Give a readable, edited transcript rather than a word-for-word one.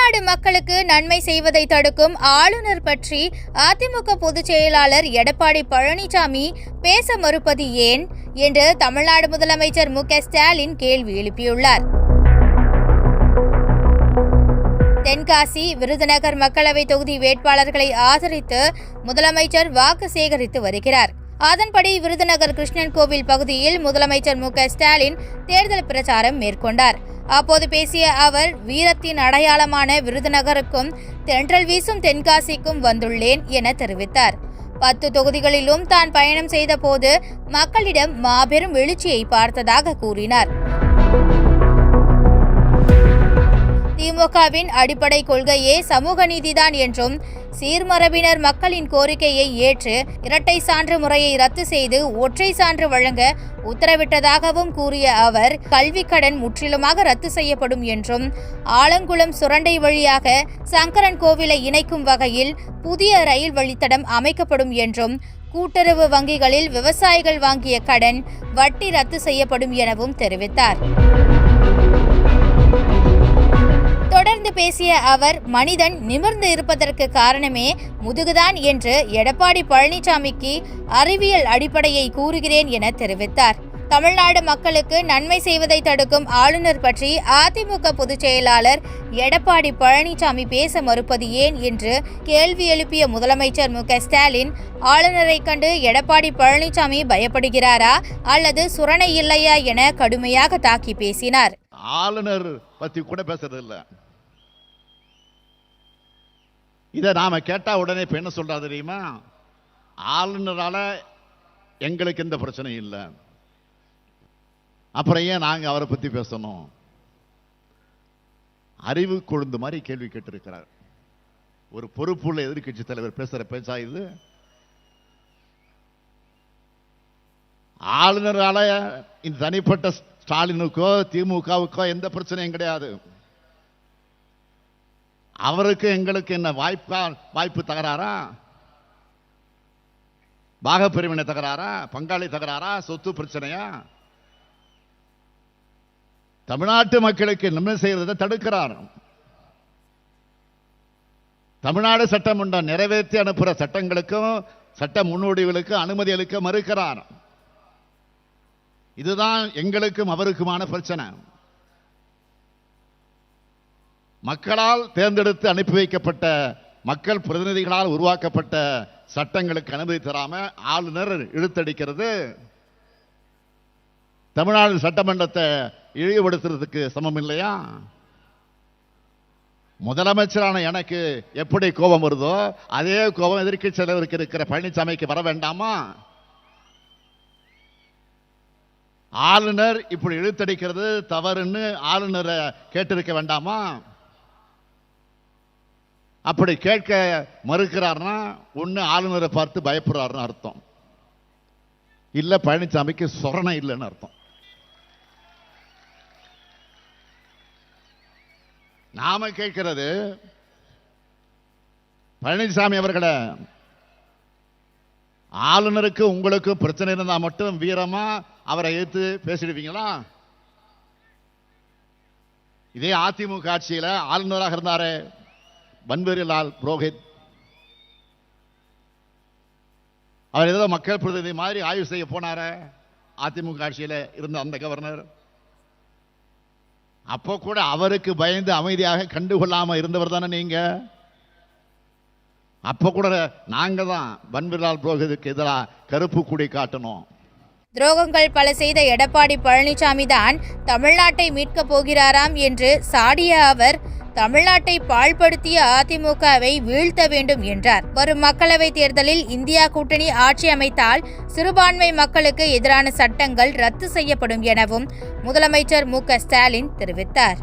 தமிழ்நாடு மக்களுக்கு நன்மை செய்வதை தடுக்கும் ஆளுநர் பற்றி அதிமுக பொதுச் செயலாளர் எடப்பாடி பழனிசாமி பேச மறுப்பது ஏன் என்று தமிழ்நாடு முதலமைச்சர் மு.க.ஸ்டாலின் கேள்வி எழுப்பியுள்ளார். தென்காசி, விருதுநகர் மக்களவை தொகுதி வேட்பாளர்களை ஆதரித்து முதலமைச்சர் வாக்கு சேகரித்து வருகிறார். அதன்படி விருதுநகர் கிருஷ்ணன் கோவில் பகுதியில் முதலமைச்சர் மு.க.ஸ்டாலின் தேர்தல் பிரச்சாரம் மேற்கொண்டார். அப்போது பேசிய அவர், வீரத்தின் அடையாளமான விருதுநகருக்கும் தென்றல் வீசும் தென்காசிக்கும் வந்துள்ளேன் என தெரிவித்தார். 10 தொகுதிகளிலும் தான் பயணம் செய்த போது மக்களிடம் மாபெரும் எழுச்சியை பார்த்ததாக கூறினார். திமுகவின் அடிப்படை கொள்கையே சமூக நீதிதான் என்றும், சீர்மரபினர் மக்களின் கோரிக்கையை ஏற்று இரட்டை சான்று முறையை ரத்து செய்து ஒற்றை சான்று வழங்க உத்தரவிட்டதாகவும் கூறிய அவர், கல்வி கடன் முற்றிலுமாக ரத்து செய்யப்படும் என்றும், ஆலங்குளம் சுரண்டை வழியாக சங்கரன் கோவிலை இணைக்கும் வகையில் புதிய ரயில் வழித்தடம் அமைக்கப்படும் என்றும், கூட்டுறவு வங்கிகளில் விவசாயிகள் வாங்கிய கடன் வட்டி ரத்து செய்யப்படும் எனவும் தெரிவித்தார். தொடர்ந்து பேசிய அவர், மனிதன் நிமிர்ந்து இருப்பதற்கு காரணமே முதுகுதான் என்று எடப்பாடி பழனிசாமிக்கு அறிவியல் அடிப்படையை கூறுகிறேன் என தெரிவித்தார். தமிழ்நாடு மக்களுக்கு நன்மை செய்வதை தடுக்கும் ஆளுநர் பற்றி அதிமுக பொதுச் செயலாளர் எடப்பாடி பழனிசாமி பேச மறுப்பது ஏன் என்று கேள்வி எழுப்பிய முதலமைச்சர் மு.க.ஸ்டாலின், ஆளுநரை கண்டு எடப்பாடி பழனிசாமி பயப்படுகிறாரா அல்லது சுரணை இல்லையா என கடுமையாக தாக்கி பேசினார். ஆளுநர் பத்தி கூட பேசுறது இல்ல. இதை நாம கேட்டா உடனே இப்ப என்ன சொல்றா தெரியுமா? ஆளுநரால எங்களுக்கு எந்த பிரச்சனையும் இல்லை, அப்புறம் ஏன் நாங்க அவரை பத்தி பேசணும்? அறிவு கொழுந்து மாதிரி கேள்வி கேட்டிருக்கிறார். ஒரு பொறுப்புள்ள எதிர்க்கட்சி தலைவர் பேசுற பேச்சா இது? ஆளுநரால இந்த தனிப்பட்ட ஸ்டாலினுக்கோ திமுகவுக்கோ எந்த பிரச்சனையும் கிடையாது. அவருக்கு எங்களுக்கு என்ன வாய்ப்பு தகராறா? பாகப்பிரிவினை தகராறா? பங்காளி தகராறா? சொத்து பிரச்சனையா? தமிழ்நாட்டு மக்களுக்கு நன்மை செய்வதை தடுக்கிறார். தமிழ்நாடு சட்டமன்றம் நிறைவேற்றி அனுப்புகிற சட்டங்களுக்கும் சட்ட முன்னோடிகளுக்கும் அனுமதி அளிக்க மறுக்கிறார். இதுதான் எங்களுக்கும் அவருக்குமான பிரச்சனை. மக்களால் தேர்ந்தெடுத்து அனுப்பி வைக்கப்பட்ட மக்கள் பிரதிநிதிகளால் உருவாக்கப்பட்ட சட்டங்களுக்கு அனுமதி தராம ஆளுநர் இழுத்தடிக்கிறது தமிழ்நாடு சட்டமன்றத்தை இழிவுபடுத்துறதுக்கு சமம் இல்லையா? முதலமைச்சரான எனக்கு எப்படி கோபம் வருதோ அதே கோபம் எதிர்க்கட்சி தலைவருக்கு இருக்கிற பழனிசாமிக்கு வர வேண்டாமா? ஆளுநர் இப்படி இழுத்தடிக்கிறது தவறுன்னு ஆளுநரை கேட்டிருக்க வேண்டாமா? அப்படி கேட்க மறுக்கிறார்னா ஒன்னு ஆளுநரை பார்த்து பயப்படுறாருன்னு அர்த்தம், இல்ல பழனிசாமிக்கு சொரணை இல்லைன்னு அர்த்தம். நாம கேட்கிறது, பழனிசாமி அவர்களே, ஆளுநருக்கு உங்களுக்கு பிரச்சனை இருந்தா மட்டும் வீரமா அவரை எதிர்த்து பேசிடுவீங்களா? இதே அதிமுக ஆட்சியில் ஆளுநராக இருந்தாரே பன்வாரிலால் புரோஹித், அவர் ஏதோ மக்கள் பிரதிநிதி மாதிரி ஆய்வு செய்ய போனார அதிமுக ஆட்சியில் இருந்த அந்த கவர்னர். அப்போ கூட அவருக்கு பயந்து அமைதியாக கண்டுகொள்ளாம இருந்தவர் தானே நீங்க. அப்ப கூட நாங்க தான் பன்வாரிலால் புரோஹித்துக்கு எதிராக கருப்பு கொடி காட்டணும். துரோகங்கள் பல செய்த எடப்பாடி பழனிசாமி தான் தமிழ்நாட்டை மீட்கப் போகிறாராம் என்று சாடிய அவர், தமிழ்நாட்டை பாழ்படுத்திய அதிமுகவை வீழ்த்த வேண்டும் என்றார். வரும் மக்களவை தேர்தலில் இந்தியா கூட்டணி ஆட்சி அமைத்தால் சிறுபான்மை மக்களுக்கு எதிரான சட்டங்கள் ரத்து செய்யப்படும் எனவும் முதலமைச்சர் மு.க.ஸ்டாலின் தெரிவித்தார்.